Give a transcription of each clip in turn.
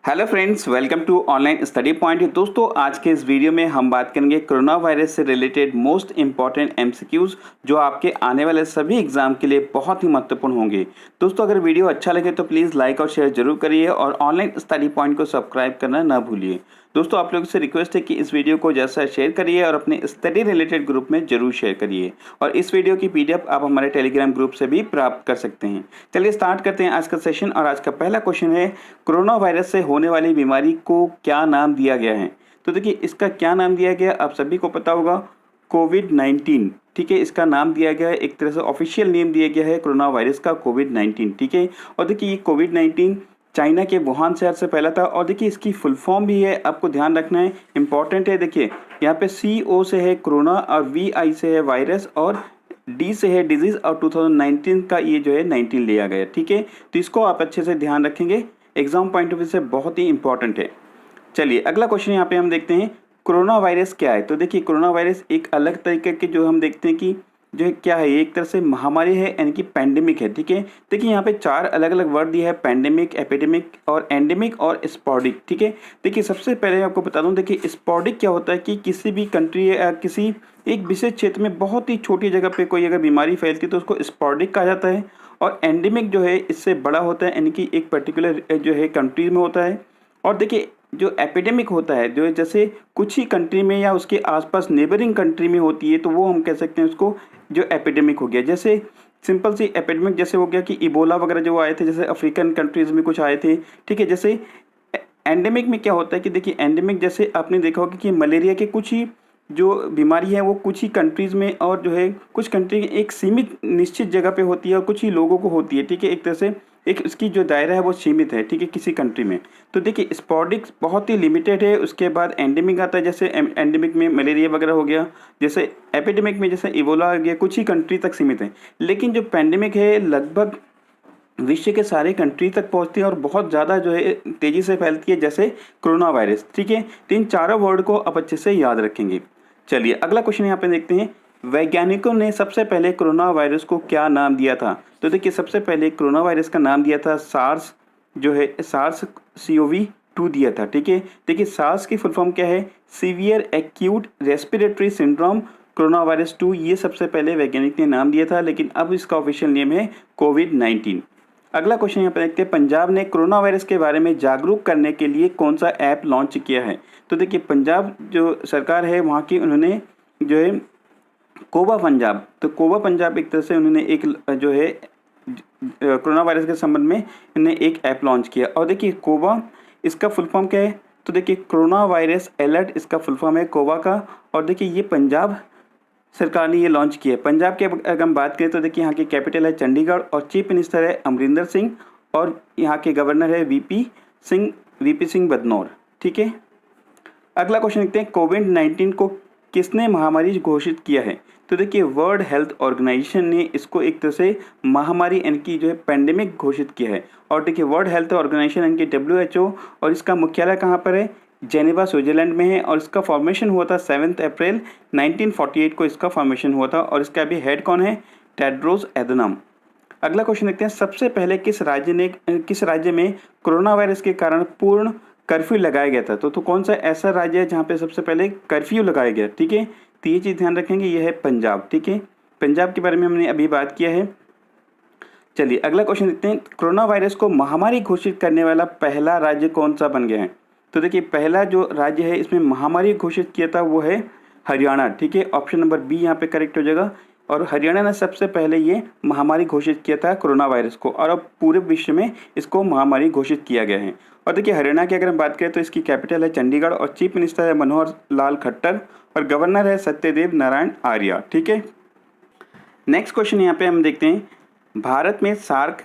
Hello friends, welcome to online study point. दोस्तों, आज के इस वीडियो में हम बात करेंगे कोरोना वायरस से रिलेटेड मोस्ट इंपॉर्टेंट एमसीक्यूज जो आपके आने वाले सभी एग्जाम के लिए बहुत ही महत्वपूर्ण होंगे। दोस्तों, अगर वीडियो अच्छा लगे तो प्लीज़ लाइक और शेयर जरूर करिए और ऑनलाइन स्टडी पॉइंट को सब्सक्राइब करना ना भूलिए। दोस्तों, आप लोगों से रिक्वेस्ट है कि इस वीडियो को जैसा शेयर करिए और अपने स्टडी रिलेटेड ग्रुप में जरूर शेयर करिए और इस वीडियो की पीडीएफ आप हमारे टेलीग्राम ग्रुप से भी प्राप्त कर सकते हैं। चलिए स्टार्ट करते हैं आज का सेशन। और आज का पहला क्वेश्चन है, कोरोना वायरस से होने वाली बीमारी को क्या नाम दिया गया है? तो देखिए, इसका क्या नाम दिया गया आप सभी को पता होगा, कोविड-19। ठीक है, इसका नाम दिया गया है, एक तरह से ऑफिशियल नेम दिया गया है कोरोना वायरस का, कोविड-19। ठीक है, और देखिए ये कोविड-19 चाइना के वुहान शहर से फैला था। और देखिए इसकी फुल फॉर्म भी है, आपको ध्यान रखना है, इंपॉर्टेंट है। देखिए यहाँ पे CO से है कोरोना और VI से है वायरस और D से है डिजीज और 2019 का ये जो है 19 लिया गया। ठीक है, तो इसको आप अच्छे से ध्यान रखेंगे, एग्जाम पॉइंट ऑफ व्यू से बहुत ही इंपॉर्टेंट है। चलिए अगला क्वेश्चन यहाँ पे हम देखते हैं, कोरोना वायरस क्या है? तो देखिए कोरोना वायरस एक अलग तरीके के जो हम देखते हैं कि जो है क्या है, ये एक तरह से महामारी है, यानी कि पैंडेमिक है। ठीक है, देखिए यहाँ पे 4 अलग अलग वर्ड दिया है, पैंडेमिक, एपिडेमिक और एंडेमिक और स्पॉडिक। ठीक है, देखिए सबसे पहले आपको बता दूं, देखिए स्पॉडिक क्या होता है कि किसी भी कंट्री या किसी एक विशेष क्षेत्र में बहुत ही छोटी जगह पे कोई अगर बीमारी फैलती है तो उसको स्पॉडिक कहा जाता है। और एंडेमिक जो है इससे बड़ा होता है, यानी कि एक पर्टिकुलर जो है कंट्री में होता है। और देखिए जो एपिडेमिक होता है, जो जैसे कुछ ही कंट्री में या उसके आसपास नेबरिंग कंट्री में होती है, तो वो हम कह सकते हैं उसको जो एपिडेमिक हो गया। जैसे सिंपल सी एपिडेमिक जैसे हो गया कि इबोला वगैरह जो आए थे, जैसे अफ्रीकन कंट्रीज में कुछ आए थे। ठीक है, जैसे एंडेमिक में क्या होता है कि देखिए एंडेमिक जैसे आपने देखा होगा कि मलेरिया के कुछ ही जो बीमारी है वो कुछ ही कंट्रीज़ में और जो है कुछ कंट्री एक सीमित निश्चित जगह पे होती है और कुछ ही लोगों को होती है। ठीक है, एक तरह से एक इसकी जो दायरा है वो सीमित है। ठीक है, किसी कंट्री में। तो देखिए स्पॉडिक बहुत ही लिमिटेड है। उसके बाद एंडेमिक आता है, जैसे एंडेमिक में मलेरिया वगैरह हो गया। जैसे एपिडेमिक में जैसे इबोला आ गया, कुछ ही कंट्री तक सीमित है। लेकिन जो पैंडेमिक है लगभग विश्व के सारे कंट्री तक पहुंचती है और बहुत ज़्यादा जो है तेज़ी से फैलती है, जैसे कोरोना वायरस। ठीक है, तो इन चारों वर्ड को आप अच्छे से याद रखेंगे। चलिए अगला क्वेश्चन यहाँ पे देखते हैं, वैज्ञानिकों ने सबसे पहले कोरोना वायरस को क्या नाम दिया था? तो देखिए सबसे पहले कोरोना वायरस का नाम दिया था सार्स, जो है SARS-CoV-2 दिया था। ठीक है, देखिए सार्स की फुल फॉर्म क्या है, severe acute respiratory syndrome corona virus 2। ये सबसे पहले वैज्ञानिक ने नाम दिया था, लेकिन अब इसका ऑफिशियल नेम है कोविड-19। अगला क्वेश्चन यहाँ पे देखते हैं, पंजाब ने कोरोना वायरस के बारे में जागरूक करने के लिए कौन सा ऐप लॉन्च किया है? तो देखिए पंजाब जो सरकार है वहाँ की, उन्होंने जो है कोवा पंजाब, तो कोवा पंजाब एक तरह से उन्होंने एक जो है कोरोना वायरस के संबंध में उन्होंने एक ऐप लॉन्च किया। और देखिए कोवा, इसका फुल फॉर्म क्या है? तो देखिए कोरोना वायरस अलर्ट, इसका फुल फॉर्म है कोवा का। और देखिए ये पंजाब सरकार ने ये लॉन्च किया है। पंजाब के अगर हम बात करें तो देखिए यहाँ की कैपिटल है चंडीगढ़ और चीफ मिनिस्टर है अमरिंदर सिंह और यहाँ के गवर्नर है वीपी सिंह बदनौर। ठीक है, अगला क्वेश्चन देखते हैं, कोविड-19 को किसने महामारी घोषित किया है? तो देखिए वर्ल्ड हेल्थ ऑर्गेनाइजेशन ने इसको एक तरह से महामारी यानी कि जो है पैंडेमिक घोषित किया है। और देखिए वर्ल्ड हेल्थ ऑर्गेनाइजेशन यानी कि WHO, और इसका मुख्यालय कहाँ पर है? जेनेवा स्विट्जरलैंड में है। और इसका फॉर्मेशन हुआ था 7 अप्रैल 1948 को इसका फॉर्मेशन हुआ था। और इसका अभी हेड कौन है? टेड्रोस एधनम। अगला क्वेश्चन देखते हैं, सबसे पहले किस राज्य में कोरोना वायरस के कारण पूर्ण कर्फ्यू लगाया गया था? तो कौन सा ऐसा राज्य है जहाँ पे सबसे पहले कर्फ्यू लगाया गया? ठीक है, तो ये चीज़ ध्यान रखेंगे, ये है पंजाब। ठीक है, पंजाब के बारे में हमने अभी बात किया है। चलिए अगला क्वेश्चन देखते हैं, कोरोना वायरस को महामारी घोषित करने वाला पहला राज्य कौन सा बन गया है? तो देखिए पहला जो राज्य है इसमें महामारी घोषित किया था वो है हरियाणा। ठीक है, ऑप्शन नंबर बी यहाँ पे करेक्ट हो जाएगा। और हरियाणा ने सबसे पहले ये महामारी घोषित किया था कोरोना वायरस को, और अब पूरे विश्व में इसको महामारी घोषित किया गया है। और देखिए हरियाणा की अगर हम बात करें तो इसकी कैपिटल है चंडीगढ़ और चीफ मिनिस्टर है मनोहर लाल खट्टर और गवर्नर है सत्यदेव नारायण आर्य। ठीक है, नेक्स्ट क्वेश्चन यहाँ पे हम देखते हैं, भारत में सार्क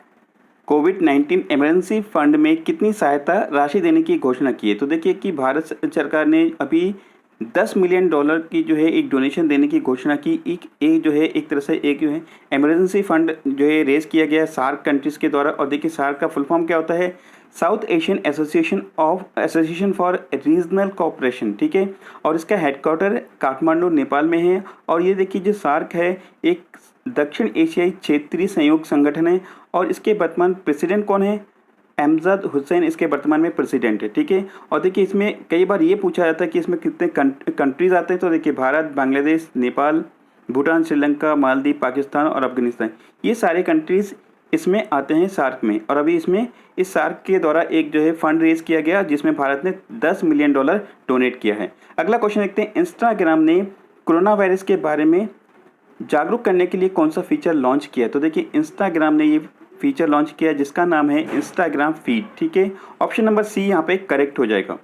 कोविड-19 इमरजेंसी फंड में कितनी सहायता राशि देने की घोषणा की है? तो देखिए कि भारत सरकार ने अभी $10 मिलियन की जो है एक डोनेशन देने की घोषणा की। एक जो है एक तरह से एक जो है इमरजेंसी फंड जो है रेज किया गया है सार्क कंट्रीज़ के द्वारा। और देखिए सार्क का फुल फॉर्म क्या होता है? South Asian association for regional cooperation. ठीक है, और इसका हेडक्वार्टर काठमांडू नेपाल में है। और ये देखिए जो सार्क है एक दक्षिण एशियाई क्षेत्रीय सहयोग संगठन है और इसके वर्तमान प्रेसिडेंट कौन है? एमजद हुसैन इसके वर्तमान में प्रेसिडेंट है, ठीक है। और देखिए इसमें कई बार ये पूछा जाता है कि इसमें कितने कंट्रीज़ आते हैं, तो देखिए भारत, बांग्लादेश, नेपाल, भूटान, श्रीलंका, मालदीव, पाकिस्तान और अफगानिस्तान, ये सारे कंट्रीज़ इसमें आते हैं सार्क में। और अभी इसमें इस सार्क के द्वारा एक जो है फंड रेज किया गया जिसमें भारत ने $10 मिलियन डोनेट किया है। अगला क्वेश्चन देखते हैं, इंस्टाग्राम ने कोरोना वायरस के बारे में जागरूक करने के लिए कौन सा फीचर लॉन्च किया है? तो देखिए इंस्टाग्राम ने ये फीचर लॉन्च किया जिसका नाम है इंस्टाग्राम फीड, ठीक है। ऑप्शन नंबर सी यहाँ पे करेक्ट हो जाएगा।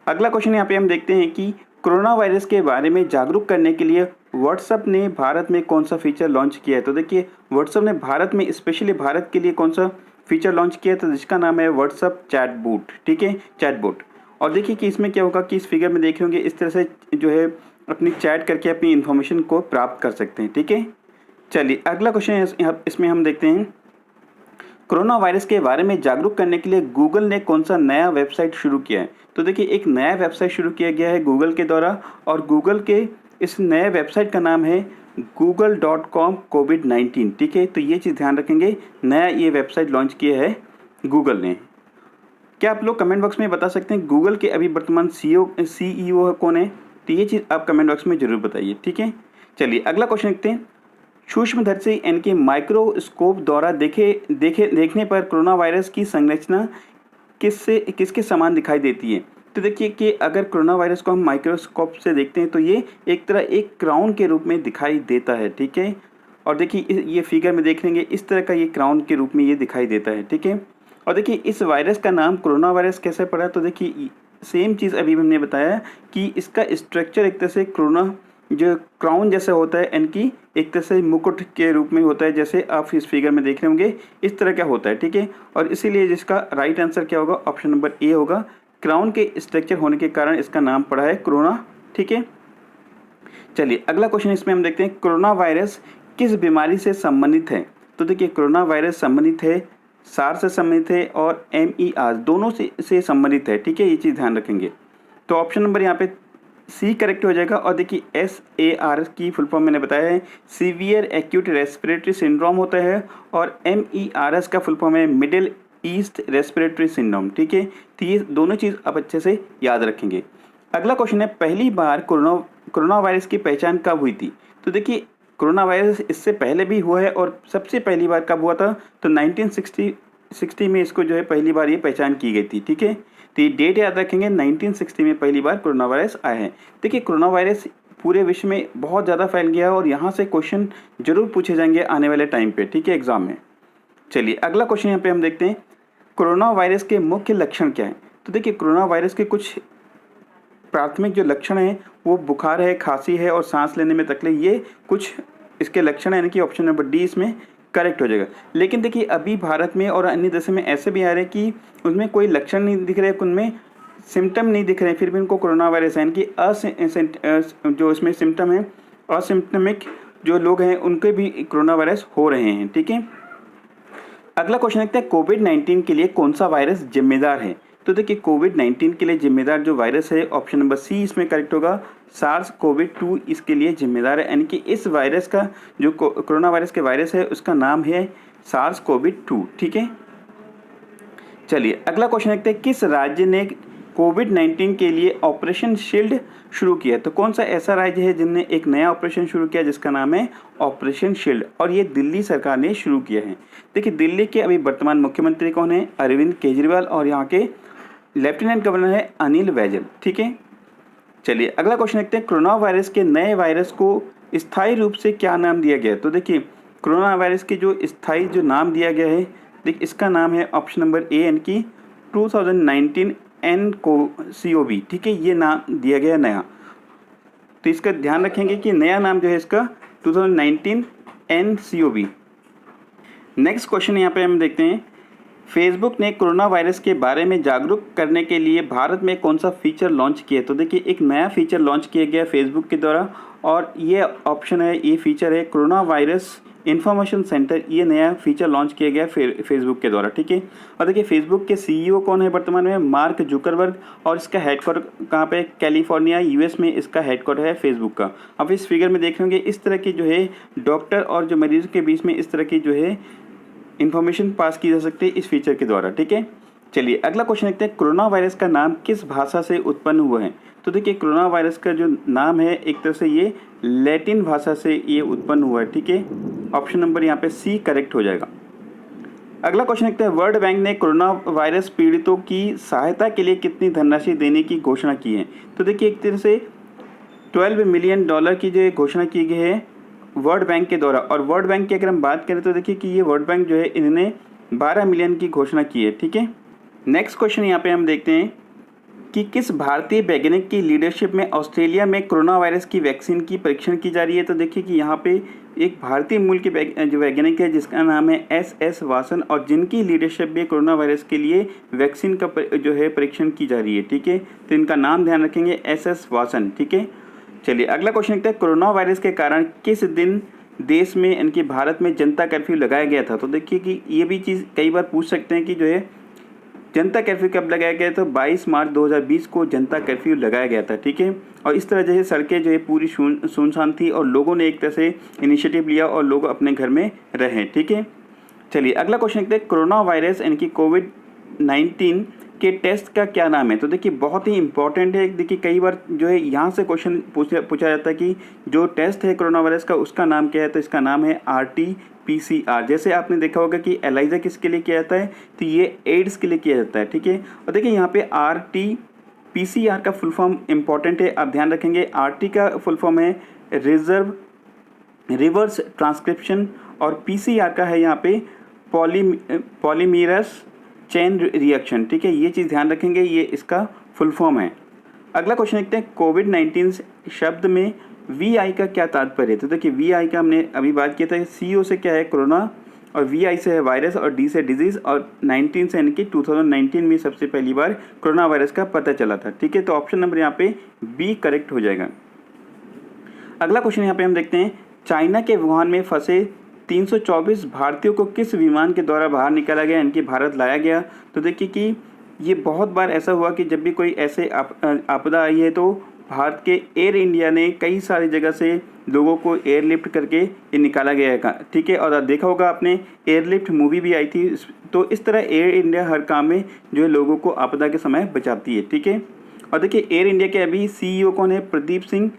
अगला क्वेश्चन यहाँ पे हम देखते हैं कि कोरोना वायरस के बारे में जागरूक करने के लिए व्हाट्सएप ने भारत में कौन सा फीचर लॉन्च किया है? तो देखिए व्हाट्सएप ने भारत में स्पेशली भारत के लिए कौन सा फीचर लॉन्च किया है, तो जिसका नाम है व्हाट्सएप चैटबॉट, ठीक है, चैटबॉट। और देखिए कि इसमें क्या होगा कि इस फिगर में देख होंगे इस तरह से जो है अपनी चैट करके अपनी इन्फॉर्मेशन को प्राप्त कर सकते हैं, ठीक है। चलिए अगला क्वेश्चन है, इसमें हम देखते हैं कोरोना वायरस के बारे में जागरूक करने के लिए गूगल ने कौन सा नया वेबसाइट शुरू किया है? तो देखिए एक नया वेबसाइट शुरू किया गया है गूगल के द्वारा, और गूगल के इस नए वेबसाइट का नाम है google.com COVID-19, ठीक है। तो ये चीज़ ध्यान रखेंगे, नया ये वेबसाइट लॉन्च किया है गूगल ने। क्या आप लोग कमेंट बॉक्स में बता सकते हैं गूगल के अभी वर्तमान CEO कौन है? तो ये चीज़ आप कमेंट बॉक्स में ज़रूर बताइए, ठीक है। चलिए अगला क्वेश्चन देखते हैं, सूक्ष्मदर्शी यानी कि माइक्रोस्कोप द्वारा देखने पर कोरोना वायरस की संरचना किसके समान दिखाई देती है? तो देखिए कि अगर कोरोना वायरस को हम माइक्रोस्कोप से देखते हैं तो ये एक तरह एक क्राउन के रूप में दिखाई देता है, ठीक है। और देखिए ये फिगर में देख लेंगे इस तरह का ये क्राउन के रूप में ये दिखाई देता है, ठीक है। और देखिए इस वायरस का नाम कोरोना वायरस कैसे पड़ा? तो देखिए सेम चीज़ अभी हमने बताया कि इसका स्ट्रक्चर एक तरह से कोरोना जो क्राउन जैसा होता है, इनकी एक तरह से मुकुट के रूप में होता है, जैसे आप इस फिगर में देख रहे होंगे इस तरह का होता है, ठीक है। और इसीलिए जिसका राइट आंसर क्या होगा, ऑप्शन नंबर ए होगा। क्राउन के स्ट्रक्चर होने के कारण इसका नाम पड़ा है कोरोना, ठीक है। चलिए अगला क्वेश्चन इसमें हम देखते हैं, कोरोना वायरस किस बीमारी से संबंधित है? तो देखिए कोरोना वायरस संबंधित है सार्स से संबंधित है और MERS दोनों से संबंधित है, ठीक है। ये चीज़ ध्यान रखेंगे। तो ऑप्शन नंबर यहाँ पे सी करेक्ट हो जाएगा। और देखिए SARS की फुल फॉर्म मैंने बताया है सीवियर एक्यूट रेस्पिरेटरी सिंड्रोम होता है, और MERS का फुल फॉर्म है मिडिल ईस्ट रेस्पिरेटरी सिंड्रोम, ठीक है। तो ये दोनों चीज़ आप अच्छे से याद रखेंगे। अगला क्वेश्चन है, पहली बार कोरोना वायरस की पहचान कब हुई थी? तो देखिए कोरोना वायरस इससे पहले भी हुआ है, और सबसे पहली बार कब हुआ था? तो 1960 में इसको जो है पहली बार ये पहचान की गई थी, ठीक है। तो ये डेट याद रखेंगे, 1960 में पहली बार कोरोना वायरस आया है। देखिए कोरोना वायरस पूरे विश्व में बहुत ज़्यादा फैल गया है, और यहाँ से क्वेश्चन जरूर पूछे जाएंगे आने वाले टाइम पे, ठीक है, एग्जाम में। चलिए अगला क्वेश्चन यहाँ पे हम देखते हैं, कोरोना वायरस के मुख्य लक्षण क्या है? तो देखिए कोरोना वायरस के कुछ प्राथमिक जो लक्षण हैं वो बुखार है, खांसी है और सांस लेने में तकलीफ, ये कुछ इसके लक्षण है, यानी कि ऑप्शन नंबर डी इसमें करेक्ट हो जाएगा। लेकिन देखिए अभी भारत में और अन्य देशों में ऐसे भी आ रहे हैं कि उसमें कोई लक्षण नहीं दिख रहे, उनमें सिम्टम नहीं दिख रहे हैं, फिर भी उनको कोरोना वायरस है, यानी कि जो इसमें सिम्टम है असिम्टमिक जो लोग हैं उनके भी कोरोना वायरस हो रहे हैं, ठीक है। अगला क्वेश्चन देखते हैं, कोविड-19 के लिए कौन सा वायरस जिम्मेदार है? तो देखिए कोविड-19 के लिए जिम्मेदार जो वायरस है, ऑप्शन नंबर सी इसमें करेक्ट होगा, SARS-CoV-2 इसके लिए जिम्मेदार है, यानी कि इस वायरस का जो कोरोना वायरस के वायरस है उसका नाम है SARS-CoV-2, ठीक है। चलिए अगला क्वेश्चन देखते हैं, किस राज्य ने कोविड-19 के लिए ऑपरेशन शील्ड शुरू किया? तो कौन सा ऐसा राज्य है जिनने एक नया ऑपरेशन शुरू किया जिसका नाम है ऑपरेशन शील्ड, और ये दिल्ली सरकार ने शुरू किया है। देखिए दिल्ली के अभी वर्तमान मुख्यमंत्री कौन है? अरविंद केजरीवाल, और यहाँ के लेफ्टिनेंट गवर्नर है अनिल बैजल, ठीक है। चलिए अगला क्वेश्चन देखते हैं, कोरोना वायरस के नए वायरस को स्थायी रूप से क्या नाम दिया गया है? तो देखिए कोरोना वायरस के जो स्थायी जो नाम दिया गया है, देखिए इसका नाम है ऑप्शन नंबर ए, यानी कि 2019 nCoV, ठीक है, ये नाम दिया गया नया। तो इसका ध्यान रखेंगे कि नया नाम जो है इसका 2019 nCoV। नेक्स्ट क्वेश्चन यहाँ पे हम देखते हैं, फेसबुक ने कोरोना वायरस के बारे में जागरूक करने के लिए भारत में कौन सा फीचर लॉन्च किया? तो देखिए एक नया फीचर लॉन्च किया गया फेसबुक के द्वारा, और ये ऑप्शन है, ये फीचर है कोरोना वायरस इन्फॉर्मेशन सेंटर, ये नया फीचर लॉन्च किया गया फेसबुक के द्वारा, ठीक है। और देखिए फेसबुक के CEO कौन है वर्तमान में? मार्क जुकरबर्ग, और इसका हेडक्वार्टर कहाँ पे? कैलिफोर्निया US में इसका हेडक्वार्टर है फेसबुक का। अब इस फिगर में देख होंगे इस तरह की जो है डॉक्टर और जो मरीज के बीच में इस तरह की जो है इन्फॉर्मेशन पास की जा सकती है इस फीचर के द्वारा। ठीक है, चलिए अगला क्वेश्चन देखते हैं, कोरोना वायरस का नाम किस भाषा से उत्पन्न हुआ है। तो देखिए कोरोना वायरस का जो नाम है एक तरह से ये लैटिन भाषा से ये उत्पन्न हुआ है। ठीक है, ऑप्शन नंबर यहाँ पे सी करेक्ट हो जाएगा। अगला क्वेश्चन देखते हैं, वर्ल्ड बैंक ने कोरोना वायरस पीड़ितों की सहायता के लिए कितनी धनराशि देने की घोषणा की है। तो देखिए एक तरह से $12 मिलियन की जो घोषणा की गई है वर्ल्ड बैंक के द्वारा। और वर्ल्ड बैंक की अगर हम बात करें तो देखिए कि ये वर्ल्ड बैंक जो है इन्होंने 12 मिलियन की घोषणा की है। ठीक है, नेक्स्ट क्वेश्चन यहाँ पे हम देखते हैं कि किस भारतीय वैज्ञानिक की लीडरशिप में ऑस्ट्रेलिया में कोरोना वायरस की वैक्सीन की परीक्षण की जा रही है। तो देखिए कि यहाँ पे एक भारतीय मूल के जो वैज्ञानिक है जिसका नाम है एस वासन, और जिनकी लीडरशिप में कोरोना वायरस के लिए वैक्सीन का जो है परीक्षण की जा रही है। ठीक है, तो इनका नाम ध्यान रखेंगे एस वासन। ठीक है, चलिए अगला क्वेश्चन देखते हैं, कोरोना वायरस के कारण किस दिन देश में इनके भारत में जनता कर्फ्यू लगाया गया था। तो देखिए कि ये भी चीज़ कई बार पूछ सकते हैं कि जो है जनता कर्फ्यू कब लगाया गया। तो 22 मार्च 2020 को जनता कर्फ्यू लगाया गया था। ठीक है, और इस तरह जो है सड़कें जो है पूरी सुनसान थी और लोगों ने एक तरह से इनिशिएटिव लिया और लोग अपने घर में रहे। ठीक है, चलिए अगला क्वेश्चन देखते हैं, कोरोना वायरस यानी कि कोविड-19 के टेस्ट का क्या नाम है। तो देखिए बहुत ही इंपॉर्टेंट है। देखिए कई बार जो है यहाँ से क्वेश्चन पूछा जाता है कि जो टेस्ट है कोरोना वायरस का उसका नाम क्या है। तो इसका नाम है RT-PCR। जैसे आपने देखा होगा कि एलाइजा किसके लिए किया जाता है, तो ये एड्स के लिए किया जाता है। ठीक है, और देखिए यहाँ पे RT-PCR का फुल फॉर्म इंपॉर्टेंट है, आप ध्यान रखेंगे। RT का फुल फॉर्म है रिवर्स ट्रांसक्रिप्शन, और PCR का है यहाँ पे पॉलीमरेज चेन रिएक्शन। ठीक है, ये चीज़ ध्यान रखेंगे, ये इसका फुल फॉर्म है। अगला क्वेश्चन देखते हैं, कोविड-19 शब्द में VI का क्या तात्पर्य है। तो देखिए VI का हमने अभी बात किया था, CO से क्या है कोरोना, और VI से है वायरस, और D से डिजीज़, और 19 से यानी कि 2019 में सबसे पहली बार कोरोना वायरस का पता चला था। ठीक है, तो ऑप्शन नंबर यहाँ पे B करेक्ट हो जाएगा। अगला क्वेश्चन यहाँ पे हम देखते हैं, चाइना के वुहान में फंसे 324 भारतीयों को किस विमान के द्वारा बाहर निकाला गया, इनकी भारत लाया गया। तो देखिए कि ये बहुत बार ऐसा हुआ कि जब भी कोई ऐसे आपदा आई है तो भारत के एयर इंडिया ने कई सारी जगह से लोगों को एयरलिफ्ट करके ये निकाला गया है। ठीक है, और देखा होगा आपने एयरलिफ्ट मूवी भी आई थी। तो इस तरह एयर इंडिया हर काम में जो है लोगों को आपदा के समय बचाती है। ठीक है, और देखिए एयर इंडिया के अभी CEO कौन है, प्रदीप सिंह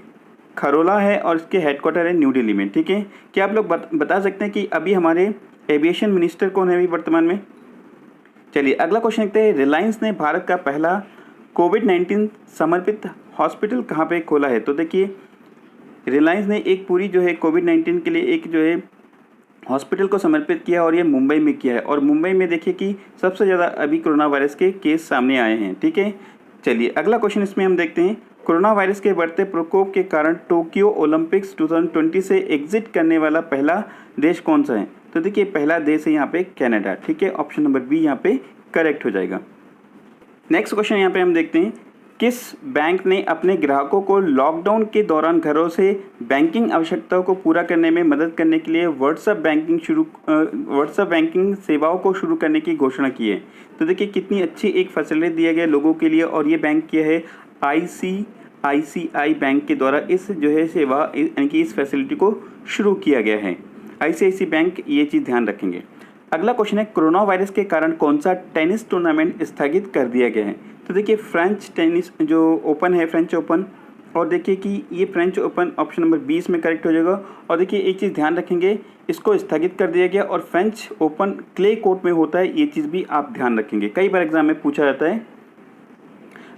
खरोला है, और इसके हेडक्वार्टर है न्यू दिल्ली में। ठीक है, क्या आप लोग बता सकते हैं कि अभी हमारे एविएशन मिनिस्टर कौन है अभी वर्तमान में। चलिए अगला क्वेश्चन देखते हैं, रिलायंस ने भारत का पहला कोविड-19 समर्पित हॉस्पिटल कहाँ पे खोला है। तो देखिए रिलायंस ने एक पूरी जो है कोविड-19 के लिए एक जो है हॉस्पिटल को समर्पित किया, और ये मुंबई में किया है। और मुंबई में देखिए कि सबसे ज़्यादा अभी कोरोना वायरस के केस सामने आए हैं। ठीक है, चलिए अगला क्वेश्चन इसमें हम देखते हैं, कोरोना वायरस के बढ़ते प्रकोप के कारण टोक्यो ओलंपिक्स 2020 से एग्जिट करने वाला पहला देश कौन सा है। तो देखिए पहला देश है यहाँ पे कनाडा। ठीक है, ऑप्शन नंबर B यहाँ पे करेक्ट हो जाएगा। नेक्स्ट क्वेश्चन यहाँ पे हम देखते हैं, किस बैंक ने अपने ग्राहकों को लॉकडाउन के दौरान घरों से बैंकिंग आवश्यकताओं को पूरा करने में मदद करने के लिए व्हाट्सएप बैंकिंग सेवाओं को शुरू करने की घोषणा की है। तो देखिए कितनी अच्छी एक फैसिलिटी दिया गया लोगों के लिए, और ये बैंक किया है ICICI बैंक के द्वारा इस जो है सेवा यानी कि इस फैसिलिटी को शुरू किया गया है, ICICI बैंक। ये चीज़ ध्यान रखेंगे। अगला क्वेश्चन है, कोरोना वायरस के कारण कौन सा टेनिस टूर्नामेंट स्थगित कर दिया गया है। तो देखिए फ्रेंच टेनिस जो ओपन है, फ्रेंच ओपन, और देखिए कि ये फ्रेंच ओपन ऑप्शन नंबर 20 में करेक्ट हो जाएगा। और देखिए एक चीज़ ध्यान रखेंगे, इसको स्थगित कर दिया गया, और फ्रेंच ओपन क्ले कोर्ट में होता है, ये चीज़ भी आप ध्यान रखेंगे, कई बार एग्जाम में पूछा जाता है।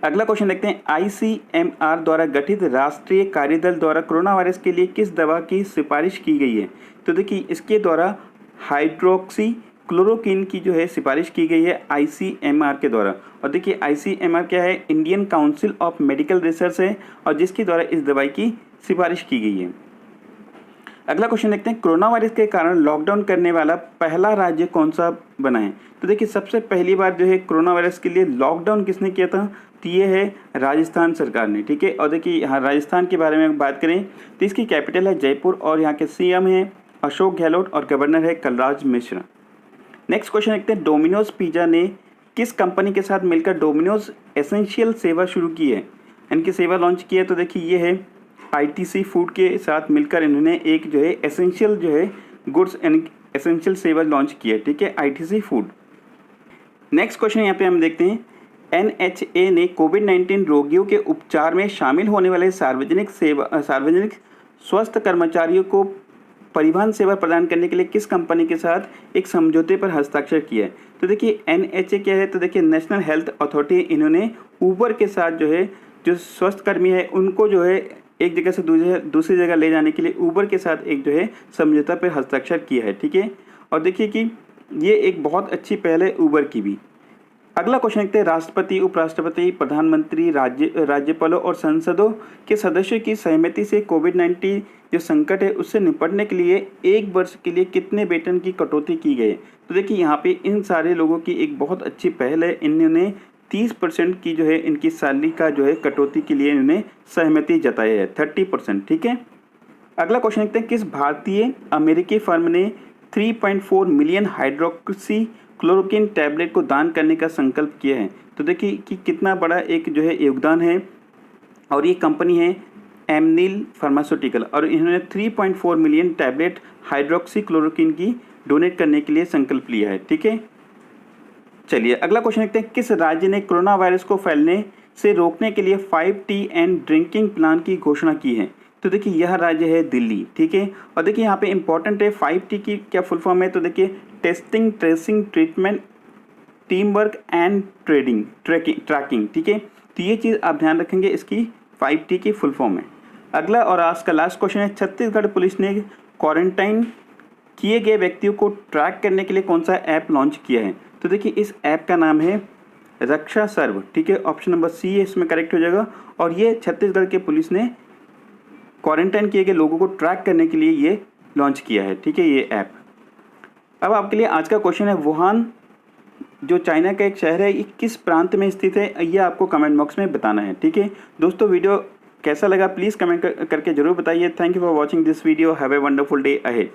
अगला क्वेश्चन देखते हैं, ICMR द्वारा गठित राष्ट्रीय कार्यदल द्वारा कोरोना वायरस के लिए किस दवा की सिफारिश की गई है। तो देखिए इसके द्वारा हाइड्रोक्सी क्लोरोक्विन की जो है सिफारिश की गई है ICMR के द्वारा। और देखिए ICMR क्या है, Indian council of medical research है, और जिसके द्वारा इस दवाई की सिफारिश की गई है। अगला क्वेश्चन देखते हैं, कोरोना वायरस के कारण लॉकडाउन करने वाला पहला राज्य कौन सा बना है। तो देखिए सबसे पहली बार जो है कोरोना वायरस के लिए लॉकडाउन किसने किया था, तो ये है राजस्थान सरकार ने। ठीक है, और देखिए यहाँ राजस्थान के बारे में बात करें तो इसकी कैपिटल है जयपुर, और यहाँ के CM है अशोक गहलोत, और गवर्नर है कलराज मिश्रा। नेक्स्ट क्वेश्चन देखते हैं, डोमिनोज पिज़्ज़ा ने किस कंपनी के साथ मिलकर डोमिनोज एसेंशियल सेवा शुरू की है, इनकी सेवा लॉन्च की है। तो देखिए ये है ITC फूड के साथ मिलकर इन्होंने एक जो है एसेंशियल जो है गुड्स एसेंशियल सेवा लॉन्च की है, ठीक है, आईटीसी फूड। नेक्स्ट क्वेश्चन यहाँ पे हम देखते हैं, एनएचए ने कोविड-19 रोगियों के उपचार में शामिल होने वाले सार्वजनिक स्वास्थ्य कर्मचारियों को परिवहन सेवा प्रदान करने के लिए किस कंपनी के साथ एक समझौते पर हस्ताक्षर किया है? तो देखिए एनएचए क्या है, तो देखिए नेशनल हेल्थ अथॉरिटी, इन्होंने ऊबर के साथ जो है जो स्वास्थ्य कर्मी है उनको जो है एक जगह से दूसरी जगह ले जाने के लिए ऊबर के साथ एक जो है समझौता पर हस्ताक्षर किया है, ठीक है। और देखिए कि ये एक बहुत अच्छी पहल है ऊबर की भी। अगला क्वेश्चन देखते हैं, राष्ट्रपति, उपराष्ट्रपति, प्रधानमंत्री, राज्यपालों और संसदों के सदस्यों की सहमति से कोविड-19 जो संकट है उससे निपटने के लिए 1 वर्ष के लिए कितने वेतन की कटौती की गई है? तो देखिए यहाँ पे इन सारे लोगों की एक बहुत अच्छी पहल है, इन्होंने 30% की जो है इनकी सैलरी का जो है कटौती के लिए इन्होंने सहमति जताई है, 30%, ठीक है। अगला क्वेश्चन देखते हैं, किस भारतीय अमेरिकी फर्म ने 3.4 मिलियन हाइड्रोक्सी क्लोरोक्विन टैबलेट को दान करने का संकल्प किया है? तो देखिए कि कितना बड़ा एक जो है योगदान है, और ये कंपनी है एमनिल फार्मास्यूटिकल, और इन्होंने 3.4 मिलियन टैबलेट हाइड्रोक्सी क्लोरोक्विन की डोनेट करने के लिए संकल्प लिया है, ठीक है। चलिए अगला क्वेश्चन देखते हैं, किस राज्य ने कोरोना वायरस को फैलने से रोकने के लिए 5T एंड ड्रिंकिंग प्लान की घोषणा की है? तो देखिए यह राज्य है दिल्ली, ठीक है। और देखिए यहाँ पे इंपॉर्टेंट है 5T की क्या फुल फॉर्म है, तो देखिए testing, tracing, treatment, team work and tracking, ठीक है। तो ये चीज़ आप ध्यान रखेंगे, इसकी 5T की फुल फॉर्म है। अगला और आज का लास्ट क्वेश्चन है, छत्तीसगढ़ पुलिस ने क्वारंटाइन किए गए व्यक्तियों को ट्रैक करने के लिए कौन सा ऐप लॉन्च किया है? तो देखिए इस ऐप का नाम है रक्षा सर्व, ठीक है। ऑप्शन नंबर सी है इसमें करेक्ट हो जाएगा। और ये छत्तीसगढ़ के पुलिस ने क्वारंटाइन किए गए लोगों को ट्रैक करने के लिए ये लॉन्च किया है, ठीक है, ये ऐप। अब आपके लिए आज का क्वेश्चन है, वुहान जो चाइना का एक शहर है, ये किस प्रांत में स्थित है? ये आपको कमेंट बॉक्स में बताना है, ठीक है। दोस्तों वीडियो कैसा लगा प्लीज़ कमेंट करके जरूर बताइए। Thank you for watching this video. Have a wonderful day ahead.